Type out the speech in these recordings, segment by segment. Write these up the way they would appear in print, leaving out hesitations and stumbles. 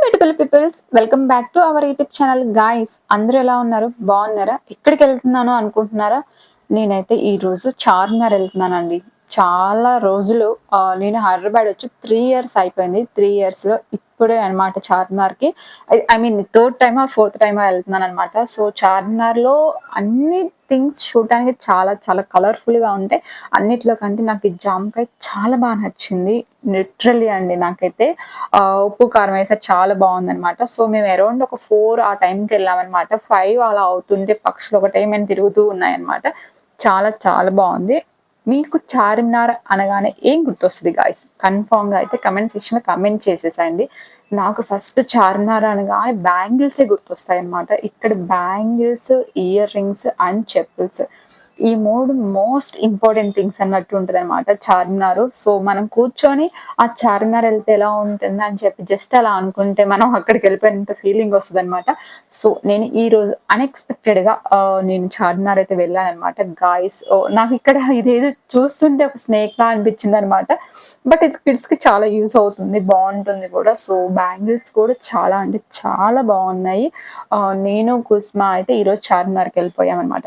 Beautiful peoples, welcome back to our YouTube channel. Guys, అందరూ ఎలా ఉన్నారు? బాగున్నారా? ఎక్కడికి వెళ్తున్నాను అనుకుంటున్నారా? నేనైతే ఈ రోజు చార్మినార్ వెళ్తున్నానండి. చాలా రోజులు నేను హైదరాబాద్ వచ్చి 3 years అయిపోయింది. 3 years లో ఇప్పుడే అనమాట చార్మినార్కి. I mean third time fourth time వెళ్తున్నాను అనమాట. సో చార్మినార్ లో అన్ని థింగ్స్ చూడటానికి చాలా చాలా కలర్ఫుల్ గా ఉంటాయి. అన్నిట్లో కంటే నాకు ఈ జామకాయ చాలా బాగా నచ్చింది. లిటరల్లీ అండి, నాకైతే ఉప్పు కారం వేసారు, చాలా బాగుందనమాట. సో మేము అరౌండ్ ఒక 4 ఆ టైంకి వెళ్ళామన్నమాట. 5 అలా అవుతుంటే పక్షులు ఒకటే మేము తిరుగుతూ ఉన్నాయన్నమాట. చాలా చాలా బాగుంది. మీకు చార్మినార్ అనగానే ఏం గుర్తొస్తుంది గాయస్? కన్ఫామ్ గా అయితే కమెంట్ సెక్షన్ లో కమెంట్ చేసేసండి. నాకు ఫస్ట్ చార్మినార్ అనగానే బ్యాంగిల్సే గుర్తొస్తాయి అనమాట. ఇక్కడ బ్యాంగిల్స్, ఇయర్ రింగ్స్ అండ్ చెప్పుల్స్, ఈ 3 మోస్ట్ ఇంపార్టెంట్ థింగ్స్ అన్నట్టు ఉంటది అనమాట చార్మినార్. సో మనం కూర్చొని ఆ చార్మినార్ వెళ్తే ఎలా ఉంటుంది అని చెప్పి జస్ట్ అలా అనుకుంటే మనం అక్కడికి వెళ్ళిపోయినంత ఫీలింగ్ వస్తుంది అనమాట. సో నేను ఈ రోజు అన్ఎక్స్పెక్టెడ్ గా నేను చార్మినార్ అయితే వెళ్ళాను అనమాట. గాయస్, నాకు ఇక్కడ ఇదేదో చూస్తుంటే ఒక స్నేక్ లా అనిపించింది అనమాట. బట్ ఇది కిడ్స్ కి చాలా యూస్ అవుతుంది, బాగుంటుంది కూడా. సో బ్యాంగిల్స్ కూడా చాలా అంటే చాలా బాగున్నాయి. నేను కుస్మా అయితే ఈరోజు చార్మినార్కి వెళ్ళిపోయాం అనమాట.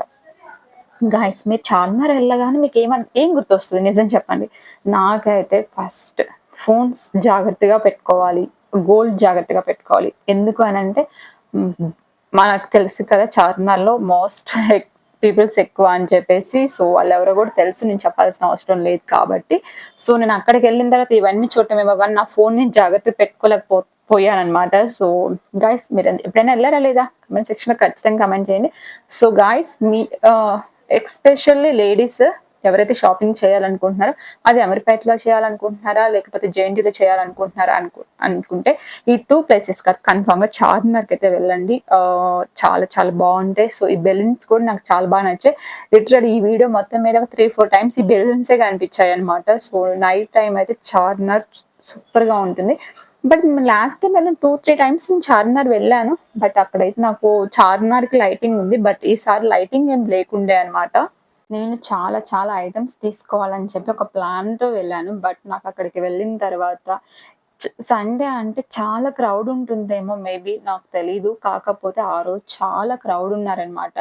గాయ్స్, మీరు చార్మినార్ వెళ్ళగానే మీకు ఏం గుర్తొస్తుంది? నిజం చెప్పండి. నాకైతే ఫస్ట్ ఫోన్స్ జాగ్రత్తగా పెట్టుకోవాలి, గోల్డ్ జాగ్రత్తగా పెట్టుకోవాలి. ఎందుకు అని అంటే మనకు తెలుసు కదా చార్మినార్లో మోస్ట్ పీపుల్స్ ఎక్కువ అని చెప్పేసి. సో వాళ్ళు ఎవరో కూడా తెలుసు, నేను చెప్పాల్సిన అవసరం లేదు కాబట్టి. సో నేను అక్కడికి వెళ్ళిన తర్వాత ఇవన్నీ చూడటమేమో కానీ నా ఫోన్ నేను జాగ్రత్త పోయానమాట. సో గాయస్, మీరు ఎప్పుడైనా వెళ్ళారా లేదా? కమెంట్ సెక్షన్ లో ఖచ్చితంగా కమెంట్ చేయండి. సో గాయస్, మీ ఎక్స్పెషల్లీ లేడీస్ ఎవరైతే షాపింగ్ చేయాలనుకుంటున్నారో, అది అమీర్పేటలో చేయాలనుకుంటున్నారా లేకపోతే జేఎన్టీలో చేయాలనుకుంటున్నారా అనుకుంటే ఈ 2 ప్లేసెస్ కాదు, కన్ఫామ్ గా చార్మినార్కి అయితే వెళ్ళండి. చాలా చాలా బాగుంటాయి. సో ఈ బెలూన్స్ కూడా నాకు చాలా బాగా నచ్చాయి. లిటరల్ ఈ వీడియో మొత్తం మీద 3-4 టైమ్స్ ఈ బెలూన్సే కనిపించాయి అనమాట. సో నైట్ టైం అయితే చార్మినార్ సూపర్ గా ఉంటుంది. బట్ లాస్ట్ టైం వెళ్ళిన 2-3 టైమ్స్ నేను చార్మినార్ వెళ్ళాను. బట్ అక్కడైతే నాకు చార్మినార్ కి లైటింగ్ ఉంది, బట్ ఈసారి లైటింగ్ ఏం లేకుండే అనమాట. నేను చాలా చాలా ఐటమ్స్ తీసుకోవాలని చెప్పి ఒక ప్లాన్ తో వెళ్ళాను. బట్ నాకు అక్కడికి వెళ్ళిన తర్వాత సండే అంటే చాలా క్రౌడ్ ఉంటుందేమో, మేబీ నాకు తెలీదు. కాకపోతే ఆ రోజు చాలా క్రౌడ్ ఉన్నారనమాట.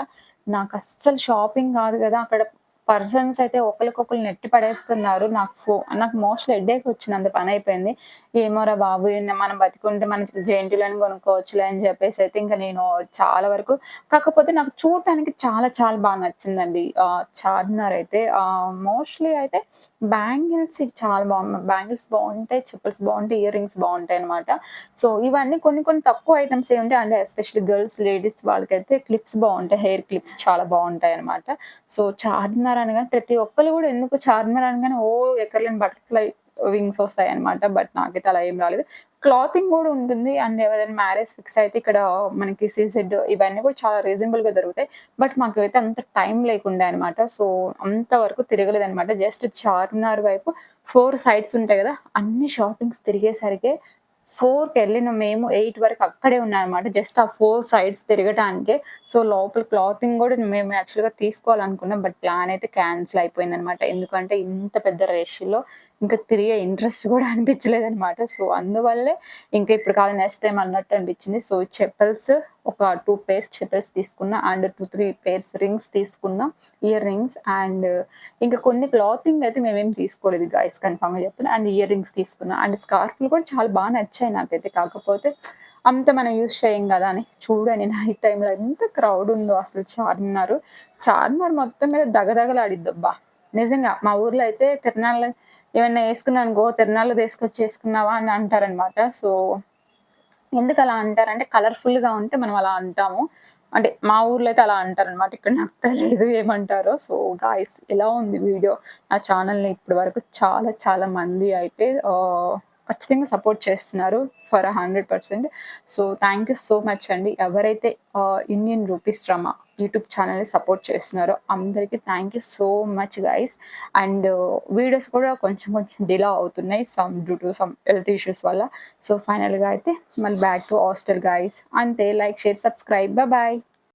నాకు అస్సలు షాపింగ్ కాదు కదా, అక్కడ పర్సన్స్ అయితే ఒకరికొకరు నెట్టి పడేస్తున్నారు. నాకు మోస్ట్లీ హెడ్ఏక్ వచ్చినంత పని అయిపోయింది. ఏమోరా బాబు, మనం బతికుంటే మన జేఎన్టీలను కొనుక్కోవచ్చులే అని చెప్పేసి అయితే ఇంకా నేను చాలా వరకు, కాకపోతే నాకు చూడటానికి చాలా చాలా బాగా నచ్చిందండి చార్మినార్ అయితే. మోస్ట్లీ అయితే బ్యాంగిల్స్ చాలా బాగున్నాయి. బ్యాంగిల్స్ బాగుంటాయి, చెప్పుల్స్ బాగుంటాయి, ఇయర్ రింగ్స్ బాగుంటాయి అనమాట. సో ఇవన్నీ కొన్ని కొన్ని తక్కువ ఐటమ్స్ ఏ ఉంటాయి. అంటే ఎస్పెషల్లీ గర్ల్స్, లేడీస్ వాళ్ళకైతే క్లిప్స్ బాగుంటాయి, హెయిర్ క్లిప్స్ చాలా బాగుంటాయి అనమాట. సో చార్మినార్ అనగానే ప్రతి ఒక్కరు కూడా ఎందుకు చార్మినార్ అనగానే ఎక్కర్లేని బటర్ఫ్లై వింగ్స్ వస్తాయి అనమాట. బట్ నాకైతే అలా ఏం రాలేదు. క్లాతింగ్ కూడా ఉంటుంది. అండ్ ఎవరైనా మ్యారేజ్ ఫిక్స్ అయితే ఇక్కడ మనకి సీసెడ్ ఇవన్నీ కూడా చాలా రీజనబుల్ గా దొరుకుతాయి. బట్ మాకైతే అంత టైం లేకుండే అనమాట. సో అంతవరకు తిరగలేదు అనమాట. జస్ట్ చార్మినార్ వైపు 4 సైడ్స్ ఉంటాయి కదా, అన్ని షాపింగ్స్ తిరిగేసరికి 4కి వెళ్ళిన మేము 8 వరకు అక్కడే ఉన్నామన్నమాట. జస్ట్ ఆ 4 సైడ్స్ తిరగటానికే. సో లోపల క్లాతింగ్ కూడా మేము యాక్చువల్గా తీసుకోవాలనుకున్నాం. బట్ ప్లాన్ అయితే క్యాన్సిల్ అయిపోయిందనమాట. ఎందుకంటే ఇంత పెద్ద రష్లో ఇంకా తిరిగే ఇంట్రెస్ట్ కూడా అనిపించలేదనమాట. సో అందువల్లే ఇంకా ఇప్పుడు కాదు, నెక్స్ట్ టైం అన్నట్టు అనిపించింది. సో చెప్పల్స్ ఒక 2 పేర్స్ చెప్పల్స్ తీసుకున్నా, అండ్ 2-3 పేర్స్ రింగ్స్ తీసుకున్నా, ఇయర్ రింగ్స్. అండ్ ఇంకా కొన్ని క్లాతింగ్ అయితే మేమేం తీసుకోలేదు గాయస్, కన్ఫామ్ గా చెప్తున్నా. అండ్ ఇయర్ రింగ్స్ తీసుకున్నా, అండ్ స్కార్ఫ్లు కూడా చాలా బాగా నచ్చాయి నాకైతే. కాకపోతే అంత మనం యూజ్ చేయం కదా అని. చూడండి నైట్ టైంలో ఎంత క్రౌడ్ ఉందో అసలు. చార్మినార్ మొత్తం మీద దగదగలాడిద్దబ్బా. నిజంగా మా ఊర్లో అయితే తిరణాలు ఏమన్నా వేసుకున్నాను అనుకో, తిరణాలు తీసుకొచ్చి వేసుకున్నావా అని అంటారనమాట. సో ఎందుకు అలా అంటారంటే కలర్ఫుల్ గా ఉంటే మనం అలా అంటాము. అంటే మా ఊర్లో అయితే అలా అంటారనమాట. ఇక్కడ నాకు తెలీదు ఏమంటారో. సో గాయ్స్, ఎలా ఉంది వీడియో? నా ఛానల్‌ని ఇప్పటి వరకు చాలా చాలా మంది అయితే ఖచ్చితంగా సపోర్ట్ చేస్తున్నారు for 100%. So thank you so much అండి. ఎవరైతే ఇండియన్ రూపీస్ డ్రామా యూట్యూబ్ ఛానల్‌ని సపోర్ట్ చేస్తున్నారో అందరికీ thank you so much guys. And videos కూడా కొంచెం కొంచెం డిలే అవుతున్నాయి, due to some health issues వల్ల. సో ఫైనల్‌గా అయితే మళ్ళీ బ్యాక్ టు హాస్టల్ గైస్. అంతే. Like, share, subscribe. బాయ్.